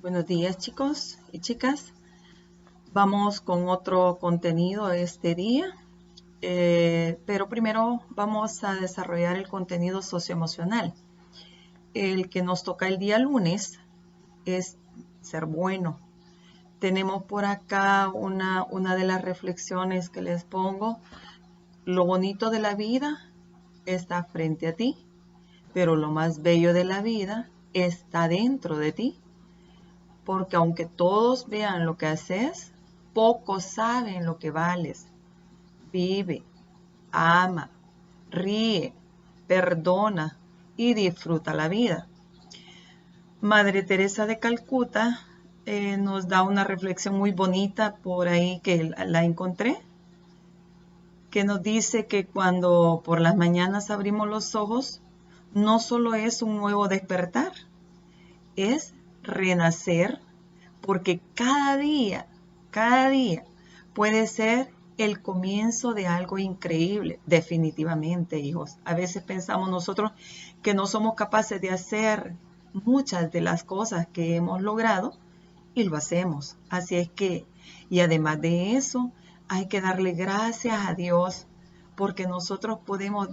Buenos días, chicos y chicas. Vamos con otro contenido este día, pero primero vamos a desarrollar el contenido socioemocional. El que nos toca el día lunes es ser bueno. Tenemos por acá una de las reflexiones que les pongo. Lo bonito de la vida está frente a ti, pero lo más bello de la vida está dentro de ti. Porque aunque todos vean lo que haces, pocos saben lo que vales. Vive, ama, ríe, perdona y disfruta la vida. Madre Teresa de Calcuta nos da una reflexión muy bonita por ahí que la encontré, que nos dice que cuando por las mañanas abrimos los ojos, no solo es un nuevo despertar, es renacer, porque cada día puede ser el comienzo de algo increíble, definitivamente, hijos. A veces pensamos nosotros que no somos capaces de hacer muchas de las cosas que hemos logrado y lo hacemos. Así es que, y además de eso, hay que darle gracias a Dios porque nosotros podemos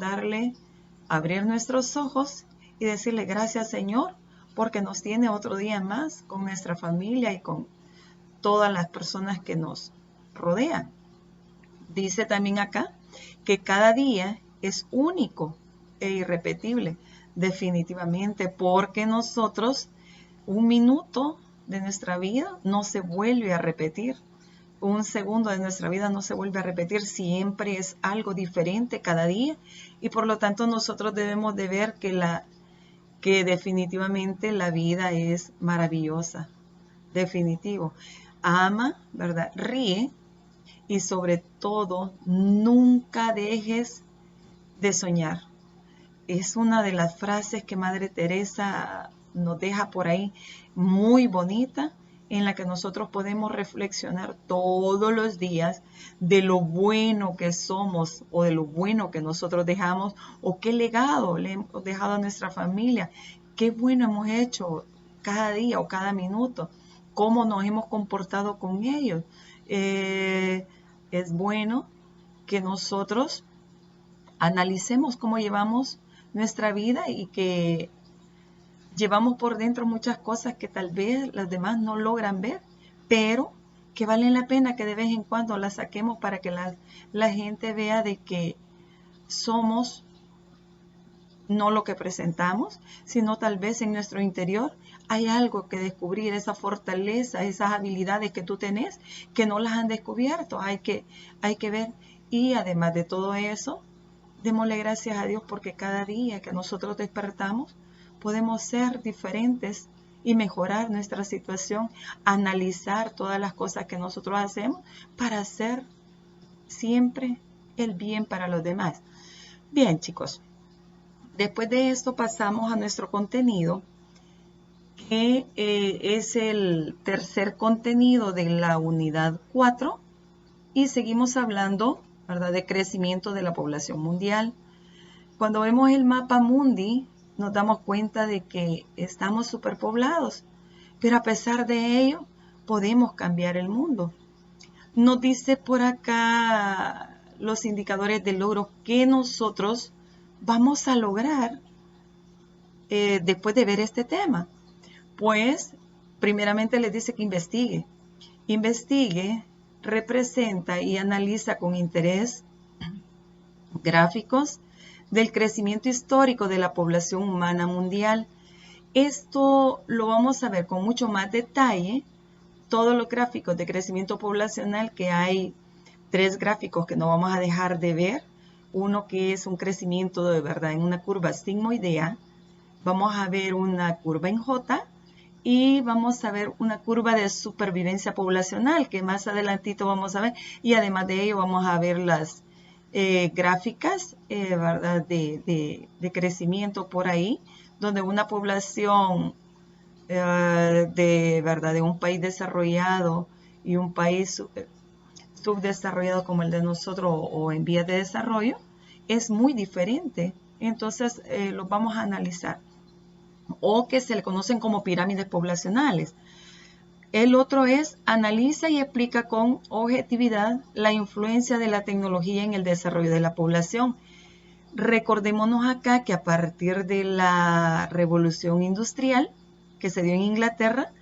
abrir nuestros ojos y decirle gracias, Señor, porque nos tiene otro día más con nuestra familia y con todas las personas que nos rodean. Dice también acá que cada día es único e irrepetible, definitivamente, porque nosotros un minuto de nuestra vida no se vuelve a repetir. Un segundo de nuestra vida no se vuelve a repetir, siempre es algo diferente cada día y por lo tanto nosotros debemos de ver que definitivamente la vida es maravillosa, definitivo. Ama, ¿verdad? Ríe y sobre todo nunca dejes de soñar. Es una de las frases que Madre Teresa nos deja por ahí muy bonita, en la que nosotros podemos reflexionar todos los días de lo bueno que somos o de lo bueno que nosotros dejamos o qué legado le hemos dejado a nuestra familia, qué bueno hemos hecho cada día o cada minuto, cómo nos hemos comportado con ellos. Es bueno que nosotros analicemos cómo llevamos nuestra vida y que llevamos por dentro muchas cosas que tal vez las demás no logran ver, pero que valen la pena que de vez en cuando las saquemos para que la gente vea de que somos no lo que presentamos, sino tal vez en nuestro interior hay algo que descubrir, esa fortaleza, esas habilidades que tú tenés que no las han descubierto, hay que ver. Y además de todo eso, démosle gracias a Dios porque cada día que nosotros despertamos podemos ser diferentes y mejorar nuestra situación, analizar todas las cosas que nosotros hacemos para hacer siempre el bien para los demás. Bien, chicos, después de esto pasamos a nuestro contenido, que es el tercer contenido de la unidad 4 y seguimos hablando, ¿verdad?, de crecimiento de la población mundial. Cuando vemos el mapa mundi, nos damos cuenta de que estamos superpoblados, pero a pesar de ello, podemos cambiar el mundo. Nos dice por acá los indicadores de logro que nosotros vamos a lograr después de ver este tema. Pues, primeramente les dice que investigue. Investigue, representa y analiza con interés gráficos del crecimiento histórico de la población humana mundial. Esto lo vamos a ver con mucho más detalle, todos los gráficos de crecimiento poblacional, que hay 3 gráficos que no vamos a dejar de ver. Uno que es un crecimiento de verdad en una curva sigmoidea, vamos a ver una curva en J y vamos a ver una curva de supervivencia poblacional que más adelantito vamos a ver, y además de ello vamos a ver las gráficas ¿verdad? De crecimiento por ahí, donde una población ¿verdad? De un país desarrollado y un país subdesarrollado como el de nosotros o en vías de desarrollo es muy diferente. Entonces los vamos a analizar, o que se le conocen como pirámides poblacionales. El otro es analiza y explica con objetividad la influencia de la tecnología en el desarrollo de la población. Recordémonos acá que a partir de la revolución industrial que se dio en Inglaterra,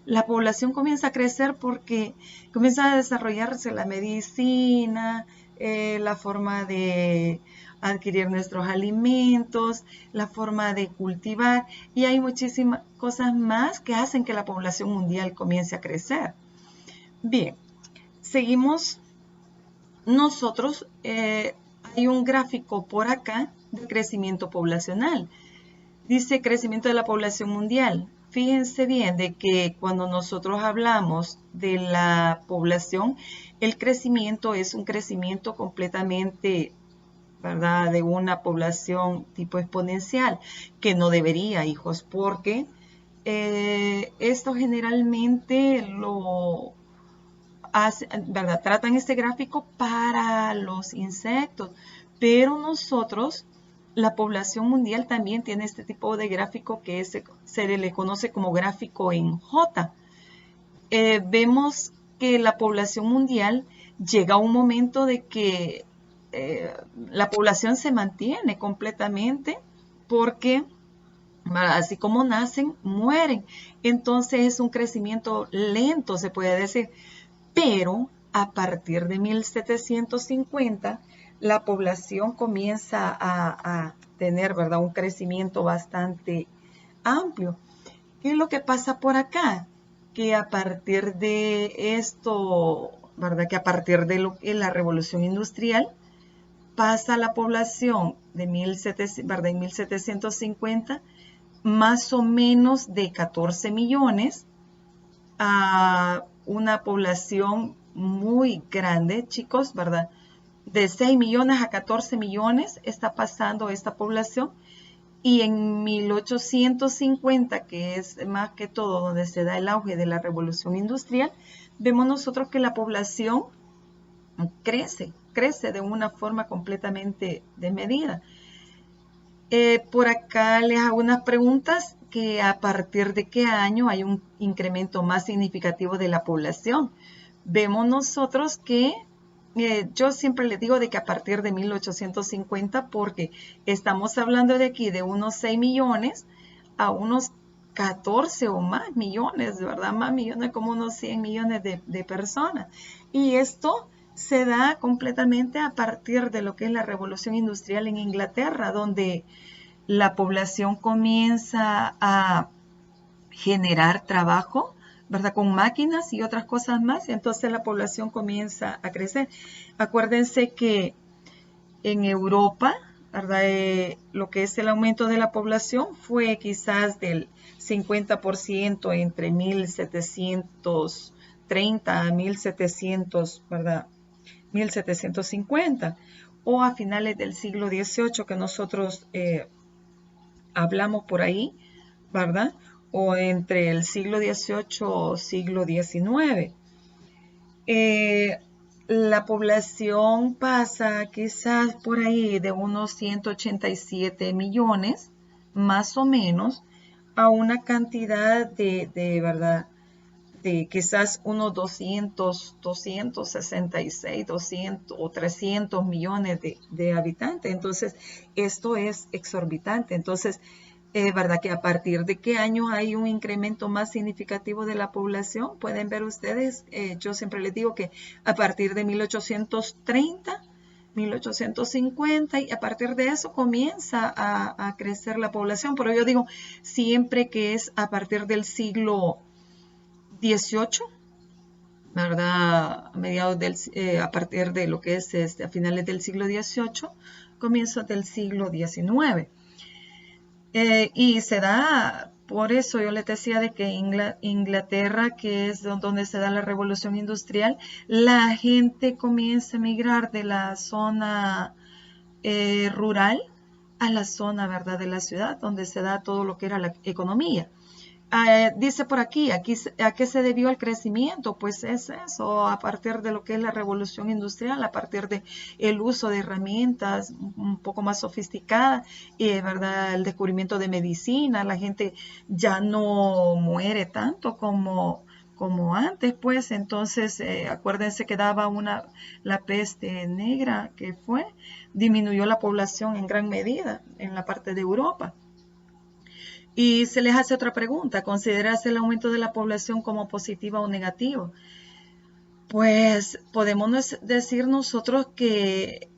la población comienza a crecer porque comienza a desarrollarse la medicina, la forma de adquirir nuestros alimentos, la forma de cultivar, y hay muchísimas cosas más que hacen que la población mundial comience a crecer. Bien, seguimos nosotros. Hay un gráfico por acá de crecimiento poblacional. Dice crecimiento de la población mundial. Fíjense bien de que cuando nosotros hablamos de la población, el crecimiento es un crecimiento completamente, ¿verdad?, de una población tipo exponencial, que no debería, hijos, porque esto generalmente lo ¿verdad? Tratan este gráfico para los insectos, pero nosotros, la población mundial también tiene este tipo de gráfico que se le conoce como gráfico en J. Vemos que la población mundial llega a un momento de que la población se mantiene completamente porque así como nacen, mueren. Entonces es un crecimiento lento, se puede decir. Pero a partir de 1750, la población comienza a tener, ¿verdad?, un crecimiento bastante amplio. ¿Qué es lo que pasa por acá? Que a partir de esto, ¿verdad?, que a partir de la revolución industrial, pasa la población de 1750 más o menos de 14 millones a una población muy grande, chicos, ¿verdad? De 6 millones a 14 millones está pasando esta población. Y en 1850, que es más que todo donde se da el auge de la revolución industrial, vemos nosotros que la población crece de una forma completamente desmedida. Por acá les hago unas preguntas que a partir de qué año hay un incremento más significativo de la población. Vemos nosotros que yo siempre les digo de que a partir de 1850, porque estamos hablando de aquí de unos 6 millones a unos 14 o más millones, ¿verdad? Más millones, como unos 100 millones de personas. Y esto se da completamente a partir de lo que es la revolución industrial en Inglaterra, donde la población comienza a generar trabajo, ¿verdad?, con máquinas y otras cosas más, y entonces la población comienza a crecer. Acuérdense que en Europa, ¿verdad?, lo que es el aumento de la población fue quizás del 50% entre 1730 a 1700, ¿verdad?, 1750, o a finales del siglo XVIII que nosotros hablamos por ahí, ¿verdad?, o entre el siglo XVIII o siglo XIX. La población pasa quizás por ahí de unos 187 millones, más o menos, a una cantidad ¿verdad?, de quizás unos 266, 200 o 300 millones de habitantes. Entonces, esto es exorbitante. Entonces, ¿verdad?, que a partir de qué años hay un incremento más significativo de la población. Pueden ver ustedes, yo siempre les digo que a partir de 1830, 1850, y a partir de eso comienza a crecer la población. Pero yo digo siempre que es a partir del siglo XVIII, ¿verdad?, a partir de lo que es a finales del siglo XVIII, comienzos del siglo XIX. Y se da, por eso yo les decía de que Inglaterra, que es donde se da la revolución industrial, la gente comienza a migrar de la zona rural a la zona, ¿verdad?, de la ciudad, donde se da todo lo que era la economía. Dice por aquí, ¿a qué se debió el crecimiento? Pues es eso, a partir de lo que es la revolución industrial, a partir de el uso de herramientas un poco más sofisticadas, ¿verdad?, el descubrimiento de medicina, la gente ya no muere tanto como como antes, pues. Entonces, acuérdense que daba la peste negra que disminuyó la población en gran medida en la parte de Europa. Y se les hace otra pregunta: ¿consideras el aumento de la población como positivo o negativo? Pues podemos decir nosotros que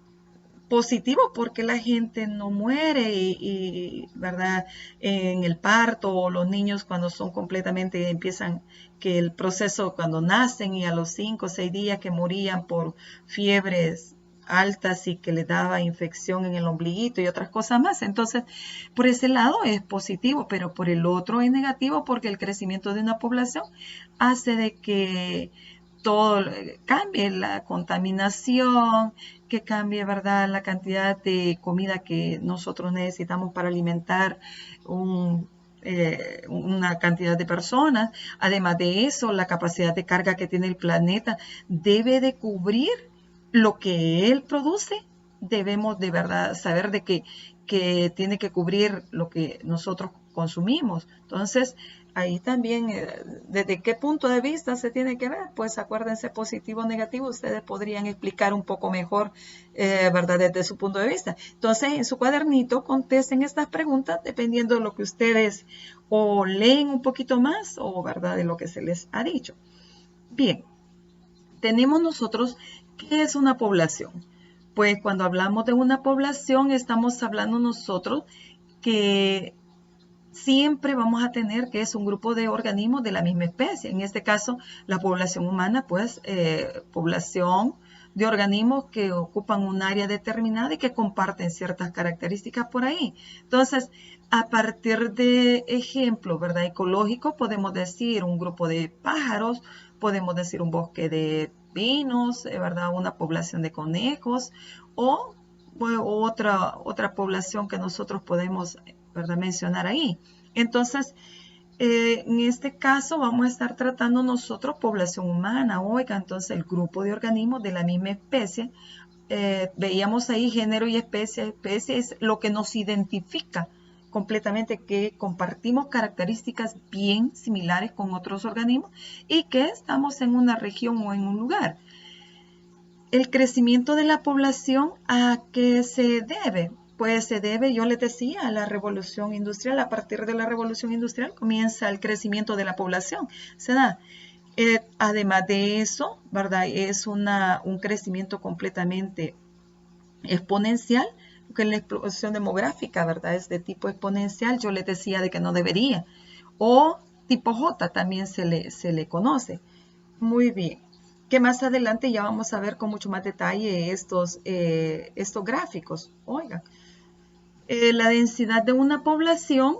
positivo, porque la gente no muere ¿verdad? En el parto, o los niños cuando son completamente, empiezan que el proceso cuando nacen, y a los 5 o 6 días que morían por fiebres altas y que les daba infección en el ombliguito y otras cosas más. Entonces, por ese lado es positivo, pero por el otro es negativo, porque el crecimiento de una población hace de que todo cambie, la contaminación, que cambie, ¿verdad?, la cantidad de comida que nosotros necesitamos para alimentar una cantidad de personas. Además de eso, la capacidad de carga que tiene el planeta debe de cubrir lo que él produce. Debemos de verdad saber de que tiene que cubrir lo que nosotros consumimos. Entonces, ahí también, ¿desde qué punto de vista se tiene que ver? Pues acuérdense, positivo o negativo, ustedes podrían explicar un poco mejor, ¿verdad?, desde su punto de vista. Entonces, en su cuadernito contesten estas preguntas dependiendo de lo que ustedes o leen un poquito más, o, ¿verdad?, de lo que se les ha dicho. Bien, tenemos nosotros, ¿qué es una población? Pues cuando hablamos de una población, estamos hablando nosotros que siempre vamos a tener que es un grupo de organismos de la misma especie. En este caso, la población humana, pues, población de organismos que ocupan un área determinada y que comparten ciertas características por ahí. Entonces, a partir de ejemplo, ¿verdad?, ecológico, podemos decir un grupo de pájaros, podemos decir un bosque de pinos, ¿verdad?, una población de conejos, o otra población que nosotros podemos, ¿verdad?, mencionar ahí. Entonces, en este caso vamos a estar tratando nosotros población humana. Oiga, entonces el grupo de organismos de la misma especie, veíamos ahí género y especie. Especie es lo que nos identifica completamente, que compartimos características bien similares con otros organismos y que estamos en una región o en un lugar. El crecimiento de la población, ¿a qué se debe? Pues se debe, yo les decía, a la revolución industrial. A partir de la revolución industrial comienza el crecimiento de la población. Se da. Además de eso, ¿verdad?, es un crecimiento completamente exponencial, que la explosión demográfica, ¿verdad?, es de tipo exponencial. Yo les decía de que no debería. O tipo J también se le conoce. Muy bien. Que más adelante ya vamos a ver con mucho más detalle estos gráficos. Oigan, la densidad de una población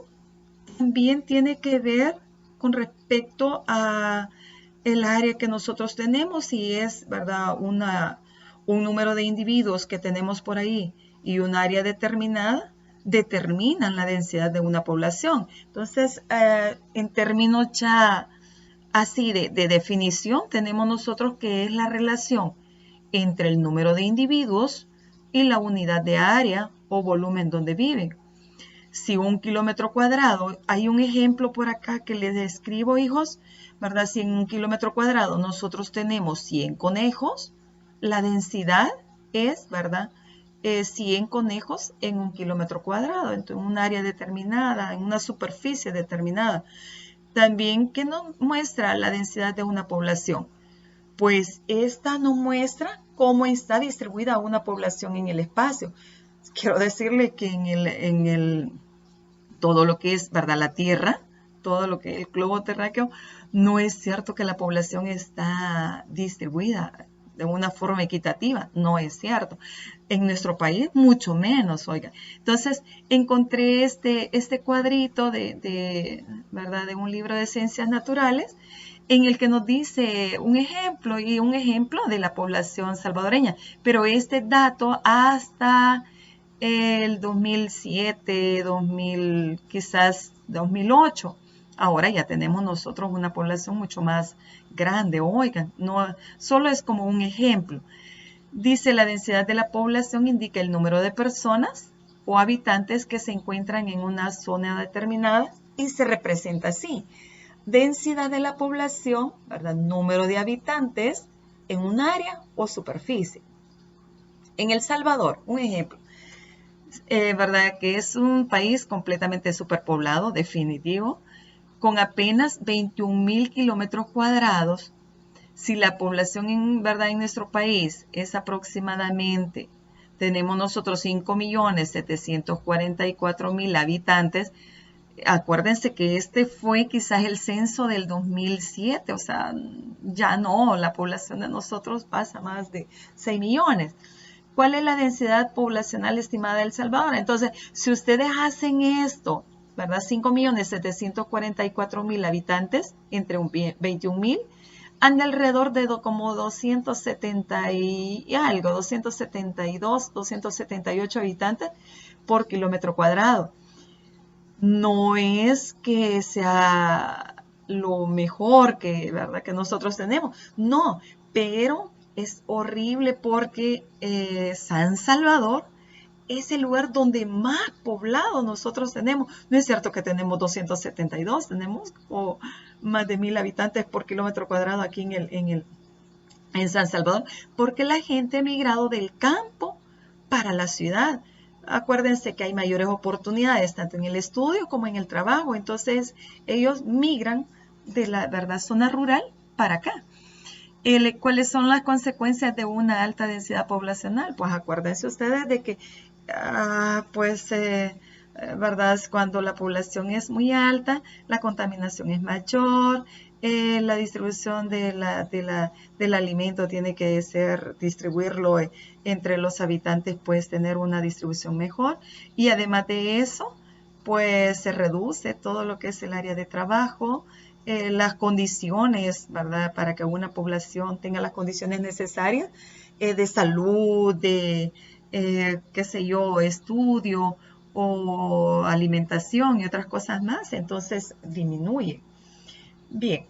también tiene que ver con respecto a el área que nosotros tenemos. Si es, ¿verdad?, un número de individuos que tenemos por ahí y un área determinada, determinan la densidad de una población. Entonces, en términos ya así de definición, tenemos nosotros que es la relación entre el número de individuos y la unidad de área o volumen donde viven. Si 1 kilómetro cuadrado, hay un ejemplo por acá que les describo, hijos, ¿verdad? Si en 1 kilómetro cuadrado nosotros tenemos 100 conejos, la densidad es, ¿verdad?, 100 conejos en 1 kilómetro cuadrado, en un área determinada, en una superficie determinada. También, ¿qué nos muestra la densidad de una población? Pues esta nos muestra cómo está distribuida una población en el espacio. Quiero decirle que todo lo que es, ¿verdad?, la Tierra, todo lo que es el globo terráqueo, no es cierto que la población está distribuida de una forma equitativa, no es cierto. En nuestro país, mucho menos, oiga. Entonces, encontré este cuadrito ¿verdad?, de un libro de ciencias naturales, en el que nos dice un ejemplo de la población salvadoreña. Pero este dato hasta el 2007, quizás 2008. Ahora ya tenemos nosotros una población mucho más grande. Oigan, no solo es como un ejemplo. Dice, la densidad de la población indica el número de personas o habitantes que se encuentran en una zona determinada y se representa así. densidad de la población, ¿verdad? Número de habitantes en un área o superficie. En El Salvador, un ejemplo, ¿verdad? Que es un país completamente superpoblado, definitivo, con apenas 21,000 kilómetros cuadrados. Si la población ¿verdad? En nuestro país es aproximadamente, tenemos nosotros 5,744,000 habitantes, acuérdense que este fue quizás el censo del 2007, o sea, ya no, la población de nosotros pasa más de 6 millones. ¿Cuál es la densidad poblacional estimada de El Salvador? Entonces, si ustedes hacen esto, ¿verdad? 5,744,000 habitantes entre 21,000, anda alrededor de como 270 y algo, 272, 278 habitantes por kilómetro cuadrado. No es que sea lo mejor que, ¿verdad? Que nosotros tenemos, no, pero es horrible porque San Salvador es el lugar donde más poblado nosotros tenemos. No es cierto que tenemos 272, tenemos como más de 1,000 habitantes por kilómetro cuadrado aquí en San Salvador, porque la gente ha migrado del campo para la ciudad. Acuérdense que hay mayores oportunidades tanto en el estudio como en el trabajo, entonces ellos migran de la ¿verdad? Zona rural para acá. ¿Cuáles son las consecuencias de una alta densidad poblacional? Pues acuérdense ustedes de que ¿verdad? Cuando la población es muy alta, la contaminación es mayor, la distribución del alimento tiene que distribuirlo entre los habitantes, pues tener una distribución mejor. Y además de eso, pues se reduce todo lo que es el área de trabajo, las condiciones, ¿verdad? Para que una población tenga las condiciones necesarias de salud, qué sé yo, estudio o alimentación y otras cosas más, entonces disminuye. Bien,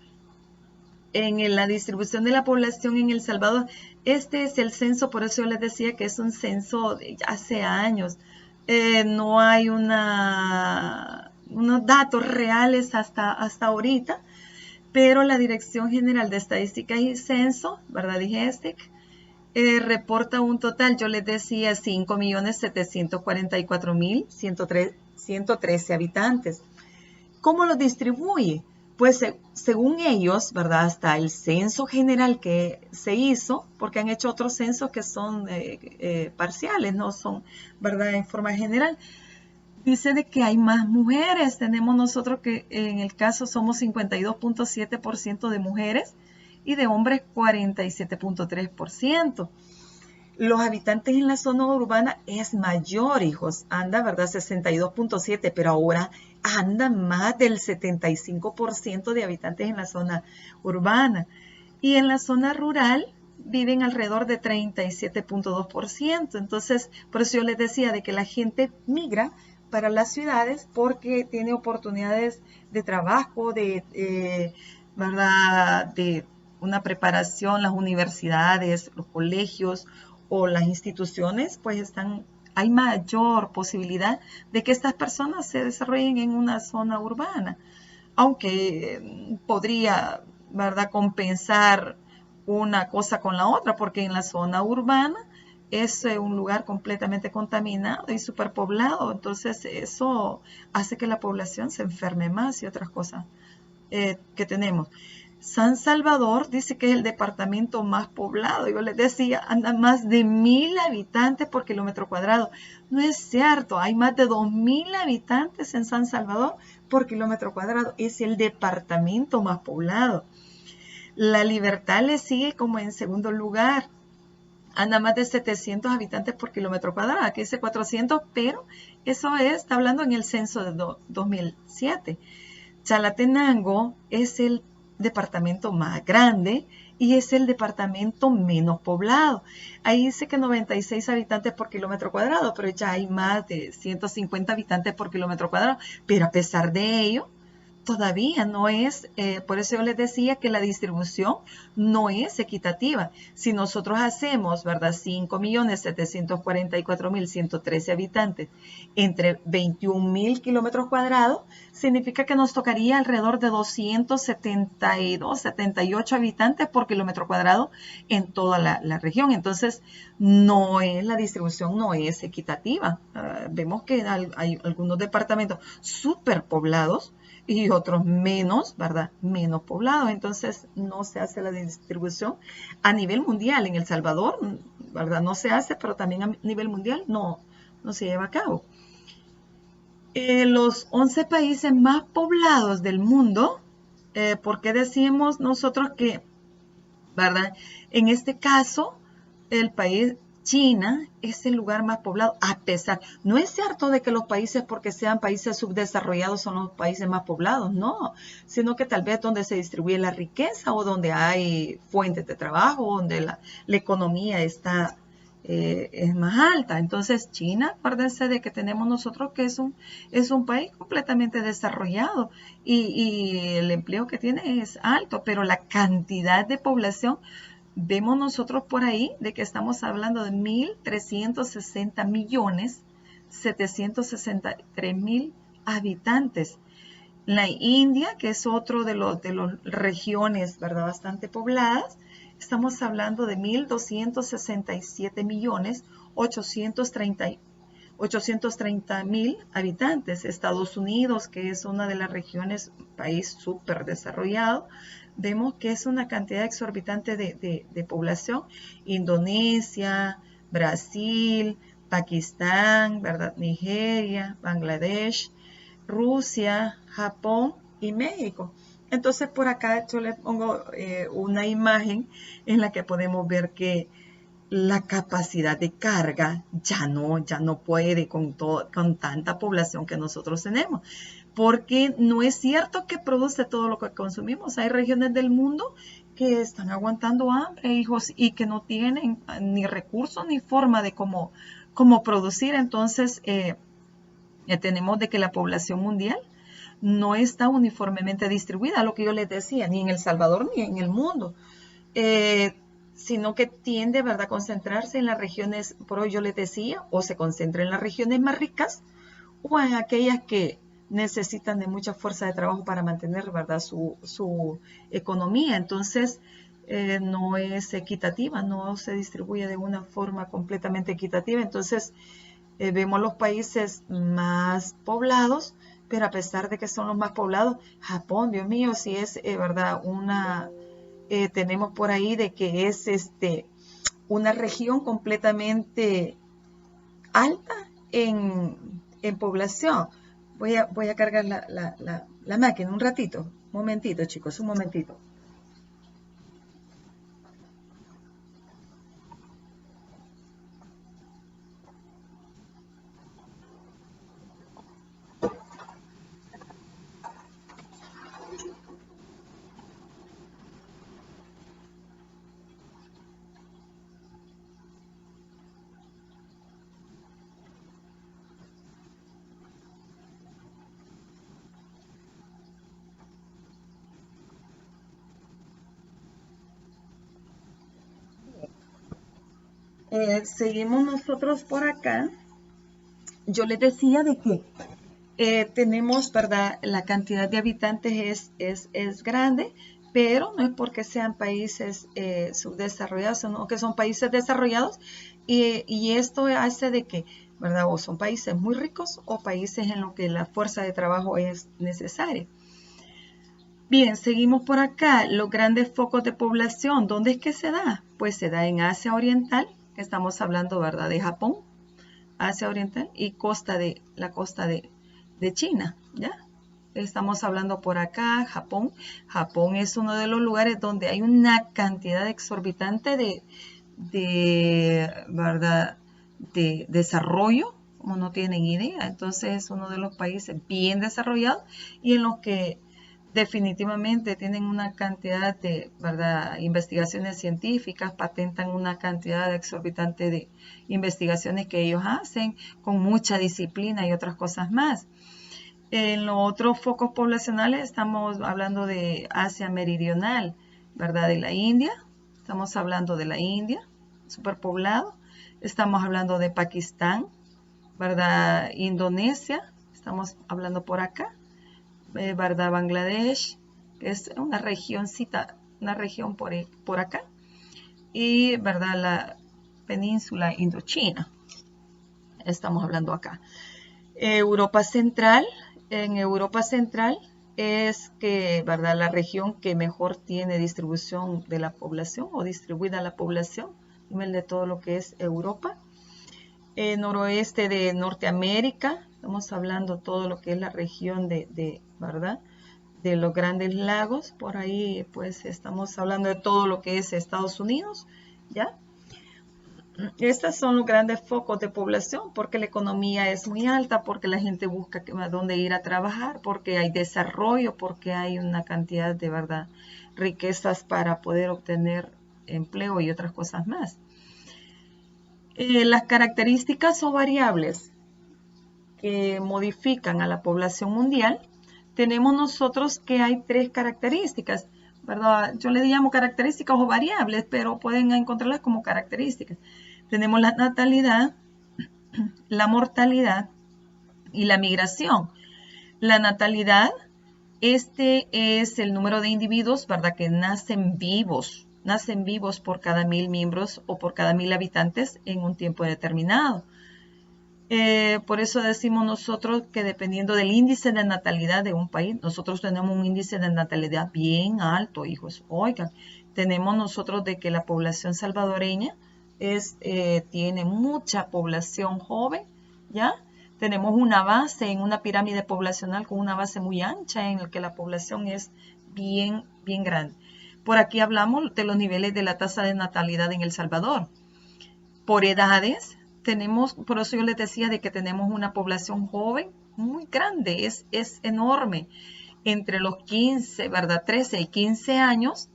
en la distribución de la población en El Salvador, este es el censo, por eso yo les decía que es un censo de hace años. No hay unos datos reales hasta ahorita, pero la Dirección General de Estadística y Censo, ¿verdad? DIGESTIC, reporta un total, yo les decía, 5,744,113 habitantes. ¿Cómo los distribuye? Pues según ellos, ¿verdad? Hasta el censo general que se hizo, porque han hecho otros censos que son parciales, no son, ¿verdad? En forma general. Dice de que hay más mujeres. Tenemos nosotros que en el caso somos 52,7% de mujeres y de hombres 47,3%. Los habitantes en la zona urbana es mayor, hijos, anda, ¿verdad? 62,7%, pero ahora anda más del 75% de habitantes en la zona urbana. Y en la zona rural viven alrededor de 37,2%. Entonces, por eso yo les decía de que la gente migra para las ciudades porque tiene oportunidades de trabajo, ¿verdad? De una preparación, las universidades, los colegios o las instituciones, pues hay mayor posibilidad de que estas personas se desarrollen en una zona urbana, aunque podría, ¿verdad?, compensar una cosa con la otra, porque en la zona urbana es un lugar completamente contaminado y superpoblado, entonces eso hace que la población se enferme más y otras cosas que tenemos. San Salvador dice que es el departamento más poblado. Yo les decía, andan más de 1,000 habitantes por kilómetro cuadrado. No es cierto, hay más de 2,000 habitantes en San Salvador por kilómetro cuadrado. Es el departamento más poblado. La Libertad le sigue como en segundo lugar. Anda más de 700 habitantes por kilómetro cuadrado. Aquí dice 400, pero eso está hablando en el censo de 2007. Chalatenango es el departamento más grande y es el departamento menos poblado. Ahí dice que 96 habitantes por kilómetro cuadrado, pero ya hay más de 150 habitantes por kilómetro cuadrado. Pero a pesar de ello, todavía no es, por eso yo les decía que la distribución no es equitativa. Si nosotros hacemos, ¿verdad?, 5.744.113 habitantes entre 21.000 kilómetros cuadrados, significa que nos tocaría alrededor de 272, 78 habitantes por kilómetro cuadrado en toda la región. Entonces, la distribución no es equitativa. Vemos que hay algunos departamentos superpoblados y otros menos, ¿verdad? Menos poblados. Entonces, no se hace la distribución a nivel mundial. En El Salvador, ¿verdad? No se hace, pero también a nivel mundial no se lleva a cabo. Los 11 países más poblados del mundo, ¿por qué decimos nosotros que, ¿verdad? En este caso, el país China es el lugar más poblado, a pesar, no es cierto de que los países, porque sean países subdesarrollados, son los países más poblados, no, sino que tal vez donde se distribuye la riqueza o donde hay fuentes de trabajo, donde la economía está es más alta. Entonces, China, acuérdense de que tenemos nosotros que es un país completamente desarrollado y el empleo que tiene es alto, pero la cantidad de población, vemos nosotros por ahí de que estamos hablando de 1.360.763.000 habitantes. La India, que es otro de los regiones, ¿verdad?, bastante pobladas, estamos hablando de 1.267.830.000 habitantes. Estados Unidos, que es una de las regiones, país súper desarrollado, vemos que es una cantidad exorbitante de población. Indonesia, Brasil, Pakistán, ¿verdad?, Nigeria, Bangladesh, Rusia, Japón y México. Entonces, por acá yo les pongo una imagen en la que podemos ver que la capacidad de carga ya no puede con tanta población que nosotros tenemos, porque no es cierto que produce todo lo que consumimos. Hay regiones del mundo que están aguantando hambre, hijos, y que no tienen ni recursos ni forma de cómo producir. Entonces, tenemos de que la población mundial no está uniformemente distribuida, lo que yo les decía, ni en El Salvador ni en el mundo, sino que tiende, ¿verdad?, a concentrarse en las regiones, por hoy yo les decía, o se concentra en las regiones más ricas o en aquellas que necesitan de mucha fuerza de trabajo para mantener, ¿verdad?, su economía. Entonces, no es equitativa, no se distribuye de una forma completamente equitativa. Entonces, vemos los países más poblados, pero a pesar de que son los más poblados, Japón, Dios mío, si es verdad, tenemos por ahí de que es una región completamente alta en población. Voy a cargar la máquina un ratito, un momentito, chicos, un momentito. Seguimos nosotros por acá. Yo les decía de que tenemos, ¿verdad?, la cantidad de habitantes es grande, pero no es porque sean países subdesarrollados, sino que son países desarrollados, y esto hace de que, ¿verdad?, o son países muy ricos o países en los que la fuerza de trabajo es necesaria. Bien, seguimos por acá. Los grandes focos de población, ¿dónde es que se da? Pues se da en Asia Oriental, que estamos hablando, ¿verdad?, de Japón, Asia Oriental, y la costa de China, ¿ya? Estamos hablando por acá, Japón. Japón es uno de los lugares donde hay una cantidad exorbitante ¿verdad?, de desarrollo, como no tienen idea. Entonces es uno de los países bien desarrollados y en los que definitivamente tienen una cantidad de, ¿verdad?, investigaciones científicas, patentan una cantidad exorbitante de investigaciones que ellos hacen con mucha disciplina y otras cosas más. En los otros focos poblacionales estamos hablando de Asia Meridional, ¿verdad? De la India, estamos hablando de la India, superpoblado. Estamos hablando de Pakistán, ¿verdad? Indonesia, estamos hablando por acá, ¿verdad? Bangladesh, que es una regioncita, una región por acá. Y, ¿verdad? La península Indochina, estamos hablando acá. Europa Central, en Europa Central es que, ¿verdad? La región que mejor tiene distribución de la población o distribuida la población, a nivel de todo lo que es Europa. Noroeste de Norteamérica, estamos hablando todo lo que es la región ¿verdad? De los Grandes Lagos, por ahí pues estamos hablando de todo lo que es Estados Unidos, ¿ya? Estos son los grandes focos de población porque la economía es muy alta, porque la gente busca a dónde ir a trabajar, porque hay desarrollo, porque hay una cantidad de, ¿verdad?, riquezas para poder obtener empleo y otras cosas más. Las características o variables que modifican a la población mundial, tenemos nosotros que hay 3 características, ¿verdad? Yo le llamo características o variables, pero pueden encontrarlas como características. Tenemos la natalidad, la mortalidad y la migración. La natalidad, este es el número de individuos, ¿verdad?, que nacen vivos por cada 1000 miembros o por cada 1000 habitantes en un tiempo determinado. Por eso decimos nosotros que dependiendo del índice de natalidad de un país, nosotros tenemos un índice de natalidad bien alto, hijos. Oigan, tenemos nosotros de que la población salvadoreña tiene mucha población joven, ¿ya? Tenemos una base en una pirámide poblacional con una base muy ancha en la que la población es bien grande. Por aquí hablamos de los niveles de la tasa de natalidad en El Salvador. Por edades, por eso yo les decía de que tenemos una población joven muy grande, es enorme. Entre los 15, ¿verdad? 13 y 15 años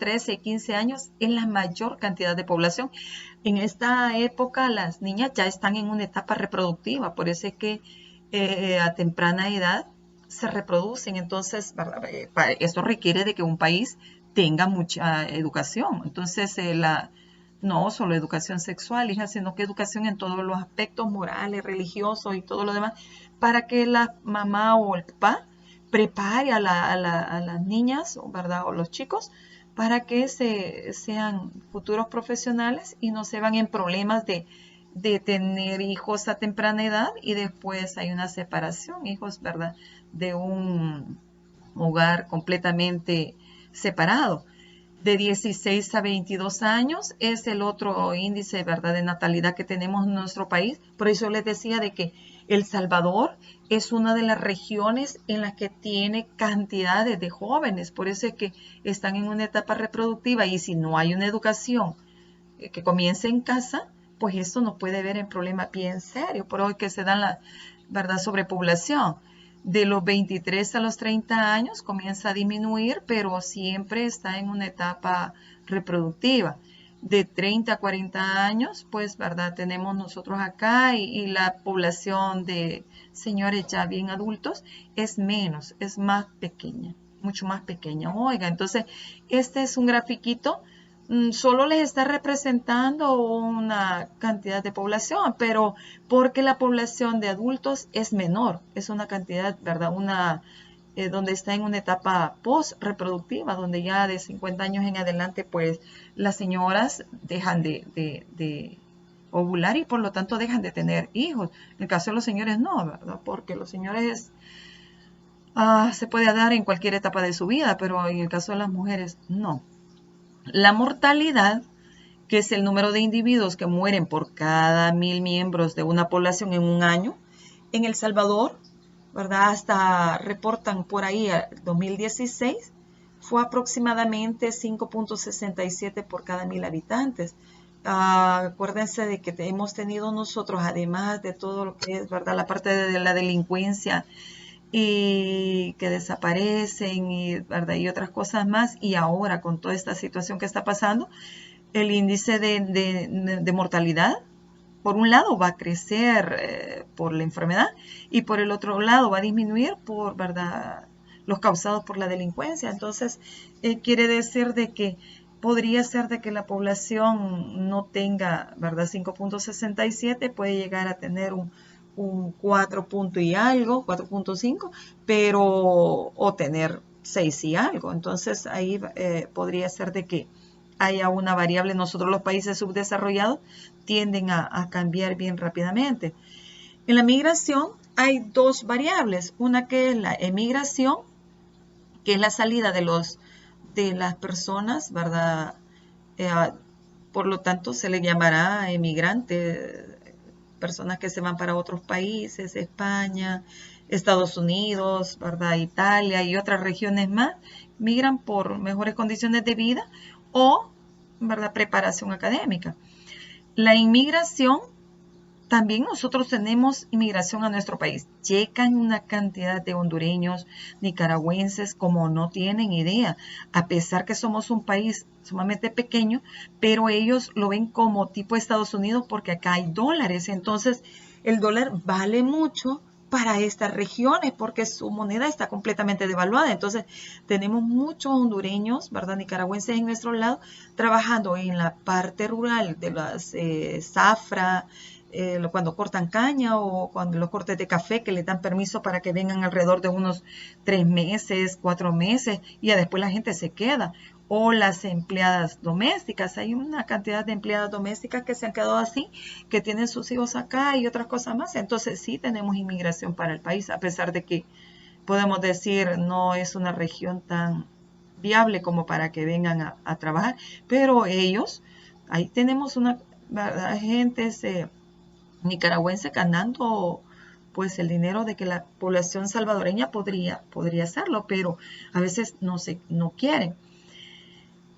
es la mayor cantidad de población. En esta época las niñas ya están en una etapa reproductiva, por eso es que a temprana edad se reproducen. Entonces, ¿verdad? Eso requiere de que un país tenga mucha educación. Entonces, no solo educación sexual, hija, sino que educación en todos los aspectos morales, religiosos y todo lo demás, para que la mamá o el papá prepare a las niñas, ¿verdad?, o los chicos, para que sean futuros profesionales y no se van en problemas de tener hijos a temprana edad y después hay una separación, hijos, ¿verdad?, de un hogar completamente separado. De 16 a 22 años es el otro índice, ¿verdad?, de natalidad que tenemos en nuestro país. Por eso les decía de que El Salvador es una de las regiones en las que tiene cantidades de jóvenes. Por eso es que están en una etapa reproductiva y si no hay una educación que comience en casa, pues esto nos puede ver en problemas bien serios. Por hoy que se dan la, ¿verdad?, sobrepoblación. De los 23 a los 30 años comienza a disminuir, pero siempre está en una etapa reproductiva. De 30 a 40 años, pues, ¿verdad?, tenemos nosotros acá y la población de señores ya bien adultos es menos, es más pequeña, mucho más pequeña. Oiga, entonces, este es un grafiquito, solo les está representando una cantidad de población, pero porque la población de adultos es menor, es una cantidad, ¿verdad?, donde está en una etapa post-reproductiva, donde ya de 50 años en adelante, pues las señoras dejan de ovular y por lo tanto dejan de tener hijos. En el caso de los señores no, ¿verdad?, porque los señores se puede dar en cualquier etapa de su vida, pero en el caso de las mujeres no. La mortalidad, que es el número de individuos que mueren por cada 1000 miembros de una población en un año, en El Salvador, ¿verdad?, hasta reportan por ahí el 2016, fue aproximadamente 5.67 por cada 1000 habitantes. Acuérdense de que hemos tenido nosotros, además de todo lo que es, ¿verdad?, la parte de la delincuencia y que desaparecen y, ¿verdad?, y otras cosas más, y ahora con toda esta situación que está pasando, el índice de mortalidad por un lado va a crecer por la enfermedad y por el otro lado va a disminuir por, ¿verdad?, los causados por la delincuencia. Entonces, quiere decir de que podría ser de que la población no tenga, ¿verdad?, 5.67, puede llegar a tener un 4 punto y algo, 4.5, pero, o tener 6 y algo. Entonces, ahí podría ser de que haya una variable. Nosotros los países subdesarrollados tienden a cambiar bien rápidamente. En la migración hay dos variables, una que es la emigración, que es la salida de las personas, ¿verdad? Eh, por lo tanto, se le llamará emigrante, personas que se van para otros países, España, Estados Unidos, ¿verdad?, Italia y otras regiones más, migran por mejores condiciones de vida o, ¿verdad?, preparación académica. La inmigración, también nosotros tenemos inmigración a nuestro país. Llegan una cantidad de hondureños, nicaragüenses, como no tienen idea, a pesar que somos un país sumamente pequeño, pero ellos lo ven como tipo Estados Unidos porque acá hay dólares. Entonces, el dólar vale mucho para estas regiones porque su moneda está completamente devaluada. Entonces, tenemos muchos hondureños, ¿verdad?, nicaragüenses en nuestro lado, trabajando en la parte rural de las zafra, cuando cortan caña o cuando los cortes de café que le dan permiso para que vengan alrededor de unos 3 meses, 4 meses y ya después la gente se queda. O las empleadas domésticas, hay una cantidad de empleadas domésticas que se han quedado así, que tienen sus hijos acá y otras cosas más. Entonces sí tenemos inmigración para el país, a pesar de que podemos decir no es una región tan viable como para que vengan a trabajar, pero ellos, ahí tenemos una, ¿verdad?, gente nicaragüense ganando pues el dinero de que la población salvadoreña podría hacerlo, pero a veces no quieren.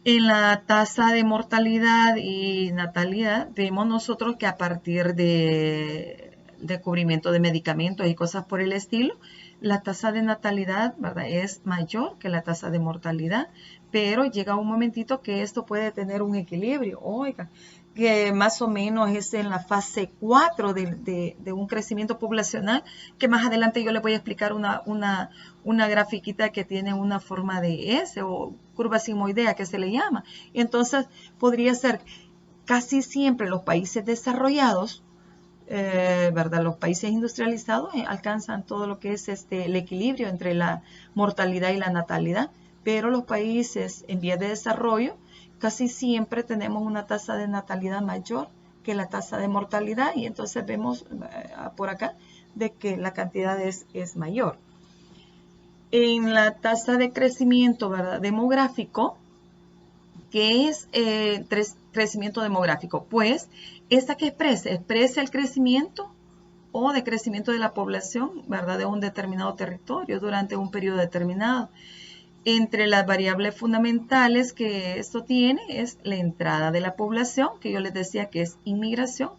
En la tasa de mortalidad y natalidad vemos nosotros que a partir de cubrimiento de medicamentos y cosas por el estilo, la tasa de natalidad, ¿verdad?, es mayor que la tasa de mortalidad, pero llega un momentito que esto puede tener un equilibrio. Oiga, que más o menos es en la fase 4 de un crecimiento poblacional, que más adelante yo les voy a explicar una grafiquita que tiene una forma de S o curva sigmoidea que se le llama. Entonces, podría ser casi siempre los países desarrollados, ¿verdad?, los países industrializados alcanzan todo lo que es el equilibrio entre la mortalidad y la natalidad, pero los países en vías de desarrollo casi siempre tenemos una tasa de natalidad mayor que la tasa de mortalidad y entonces vemos por acá de que la cantidad es mayor. En la tasa de crecimiento, ¿verdad?, demográfico, ¿qué es crecimiento demográfico? Pues esta que expresa el crecimiento o decrecimiento de la población, ¿verdad?, de un determinado territorio durante un periodo determinado. Entre las variables fundamentales que esto tiene es la entrada de la población, que yo les decía que es inmigración,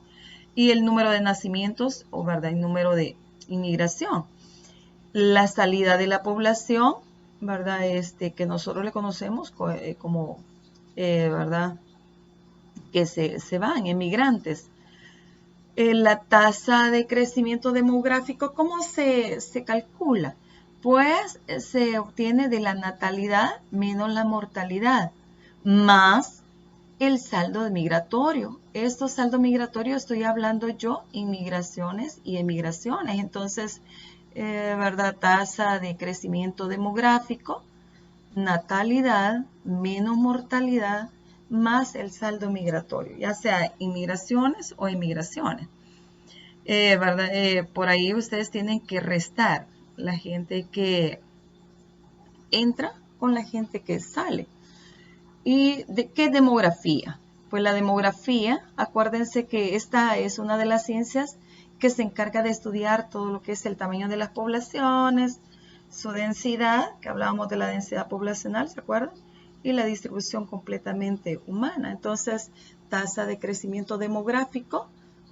y el número de nacimientos, o ¿verdad?, el número de inmigración. La salida de la población, ¿verdad?, que nosotros le conocemos como, ¿verdad?, que se van, emigrantes. La tasa de crecimiento demográfico, ¿cómo se calcula? Pues se obtiene de la natalidad menos la mortalidad, más el saldo migratorio. Estos saldos migratorios estoy hablando yo, inmigraciones y emigraciones. Entonces, ¿verdad?, tasa de crecimiento demográfico, natalidad menos mortalidad, más el saldo migratorio, ya sea inmigraciones o emigraciones. ¿Verdad? Por ahí ustedes tienen que restar la gente que entra con la gente que sale. ¿Y de qué demografía? Pues la demografía, acuérdense que esta es una de las ciencias que se encarga de estudiar todo lo que es el tamaño de las poblaciones, su densidad, que hablábamos de la densidad poblacional, ¿se acuerdan? Y la distribución completamente humana. Entonces, tasa de crecimiento demográfico,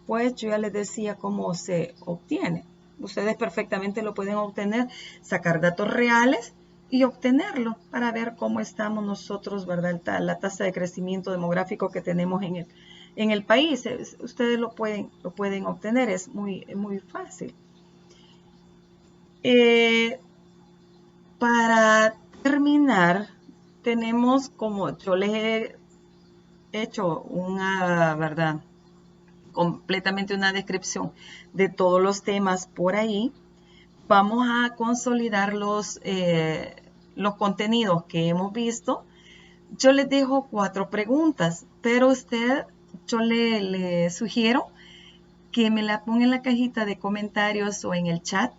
pues yo ya les decía cómo se obtiene. Ustedes perfectamente lo pueden obtener, sacar datos reales y obtenerlo para ver cómo estamos nosotros, ¿verdad? La tasa de crecimiento demográfico que tenemos en el país. Ustedes lo pueden obtener, es muy fácil. Para terminar, tenemos, como yo les he hecho una, ¿verdad?, completamente una descripción de todos los temas por ahí, vamos a consolidar los contenidos que hemos visto. Yo les dejo 4 preguntas, pero yo le sugiero que me la ponga en la cajita de comentarios o en el chat,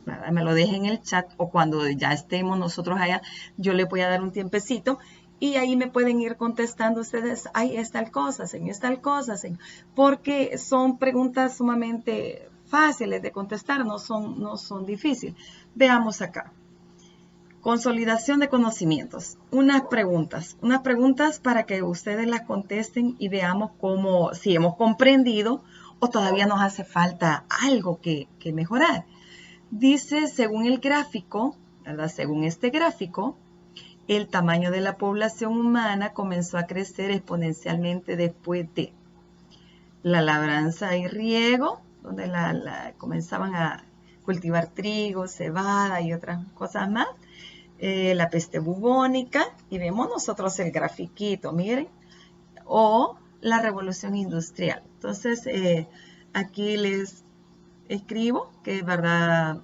¿verdad? Me lo deje en el chat, o cuando ya estemos nosotros allá, yo le voy a dar un tiempecito y ahí me pueden ir contestando ustedes, ay, es tal cosa, señor, es tal cosa, señor, porque son preguntas sumamente fáciles de contestar, no son difíciles. Veamos acá. Consolidación de conocimientos. Unas preguntas para que ustedes las contesten y veamos si hemos comprendido o todavía nos hace falta algo que mejorar. Dice, según el gráfico, ¿verdad? Según este gráfico, el tamaño de la población humana comenzó a crecer exponencialmente después de la labranza y riego, donde comenzaban a cultivar trigo, cebada y otras cosas más. La peste bubónica, y vemos nosotros el grafiquito, miren, o la revolución industrial. Entonces, aquí les escribo que, ¿verdad?,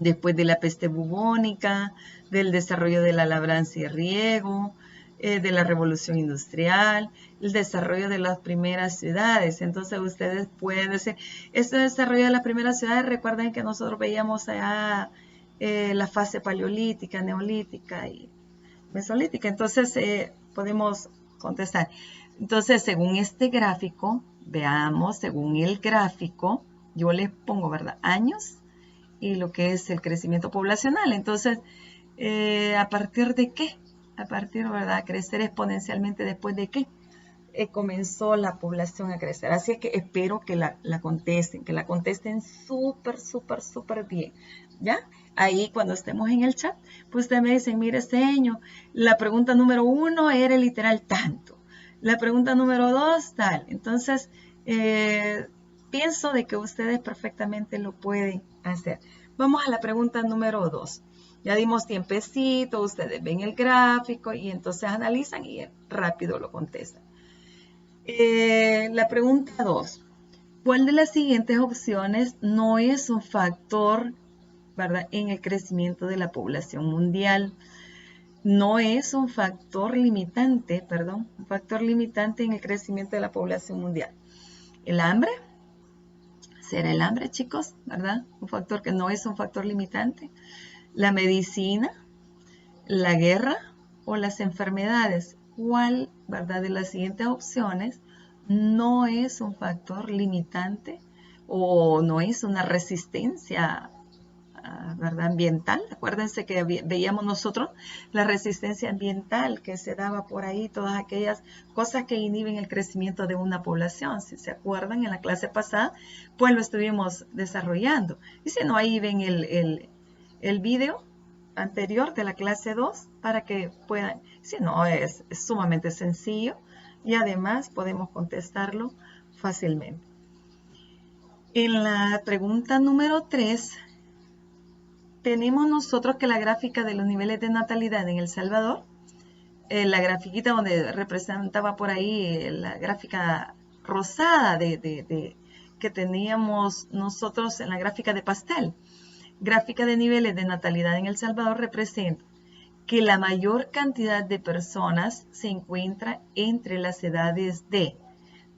después de la peste bubónica, del desarrollo de la labranza y riego, de la revolución industrial, el desarrollo de las primeras ciudades. Entonces ustedes pueden decir, este desarrollo de las primeras ciudades, recuerden que nosotros veíamos allá la fase paleolítica, neolítica y mesolítica. Entonces podemos contestar. Entonces, según este gráfico, veamos, según el gráfico, yo les pongo, ¿verdad?, años y lo que es el crecimiento poblacional. Entonces, ¿a partir de qué? A partir, ¿verdad?, crecer exponencialmente después de qué comenzó la población a crecer. Así es que espero que la contesten súper bien, ¿ya? Ahí cuando estemos en el chat, pues ustedes me dicen, mire, señor, la pregunta número 1 era literal tanto. La pregunta número 2, tal. Entonces, pienso de que ustedes perfectamente lo pueden hacer. Vamos a la pregunta número 2. Ya dimos tiempecito, ustedes ven el gráfico y entonces analizan y rápido lo contestan. La pregunta 2. ¿Cuál de las siguientes opciones no es un factor, ¿verdad?, en el crecimiento de la población mundial? No es un factor limitante, un factor limitante en el crecimiento de la población mundial. ¿El hambre? ¿Será el hambre, chicos? ¿Verdad? Un factor que no es un factor limitante. ¿La medicina? ¿La guerra? ¿O las enfermedades? ¿Cuál, verdad, de las siguientes opciones no es un factor limitante o no es una resistencia, ¿verdad?, ambiental? Acuérdense que veíamos nosotros la resistencia ambiental que se daba por ahí, todas aquellas cosas que inhiben el crecimiento de una población. Si se acuerdan, en la clase pasada, pues lo estuvimos desarrollando. Y si no, ahí ven el video anterior de la clase 2 para que puedan, si no, es sumamente sencillo y además podemos contestarlo fácilmente. En la pregunta número 3, tenemos nosotros que la gráfica de los niveles de natalidad en El Salvador, la grafiquita donde representaba por ahí la gráfica rosada que teníamos nosotros en la gráfica de pastel. Gráfica de niveles de natalidad en El Salvador representa que la mayor cantidad de personas se encuentra entre las edades de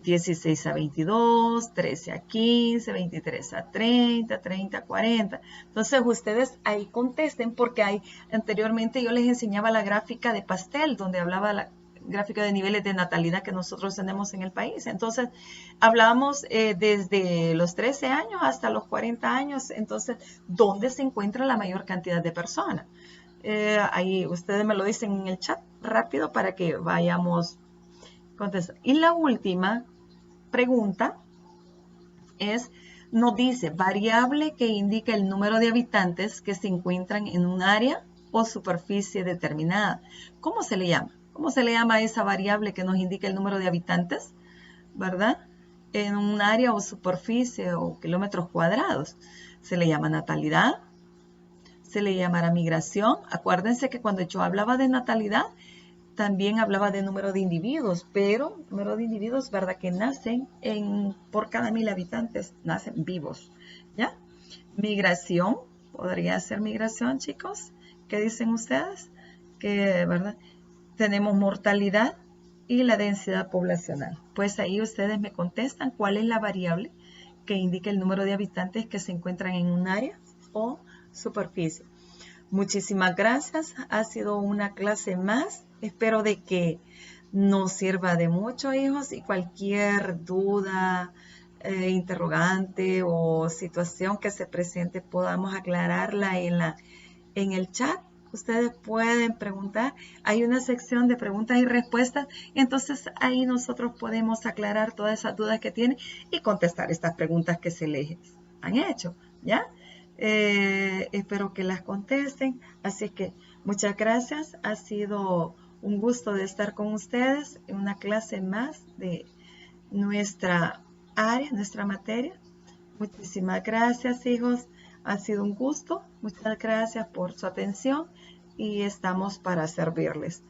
16 a 22, 13 a 15, 23 a 30, 30 a 40. Entonces ustedes ahí contesten porque anteriormente yo les enseñaba la gráfica de pastel donde hablaba la gráfica de niveles de natalidad que nosotros tenemos en el país. Entonces hablábamos desde los 13 años hasta los 40 años. Entonces, ¿dónde se encuentra la mayor cantidad de personas? Ahí ustedes me lo dicen en el chat rápido para que vayamos contestando. Y la última pregunta nos dice variable que indica el número de habitantes que se encuentran en un área o superficie determinada. ¿Cómo se le llama? ¿Cómo se le llama a esa variable que nos indica el número de habitantes? ¿verdad? En un área o superficie o kilómetros cuadrados. Se le llama natalidad, se le llamará migración. Acuérdense que cuando yo hablaba de natalidad, también hablaba de número de individuos, pero número de individuos, ¿verdad? Que nacen por cada 1000 habitantes, nacen vivos, ¿ya? Migración, podría ser migración, chicos. ¿Qué dicen ustedes? Que, ¿verdad? Tenemos mortalidad y la densidad poblacional. Pues ahí ustedes me contestan cuál es la variable que indica el número de habitantes que se encuentran en un área o superficie. Muchísimas gracias. Ha sido una clase más. Espero de que nos sirva de mucho, hijos, y cualquier duda, interrogante o situación que se presente podamos aclararla en el chat. Ustedes pueden preguntar. Hay una sección de preguntas y respuestas. Entonces ahí nosotros podemos aclarar todas esas dudas que tienen y contestar estas preguntas que se les han hecho, ¿ya? Espero que las contesten. Así que muchas gracias. Ha sido un gusto de estar con ustedes en una clase más de nuestra área, nuestra materia. Muchísimas gracias, hijos. Ha sido un gusto. Muchas gracias por su atención y estamos para servirles.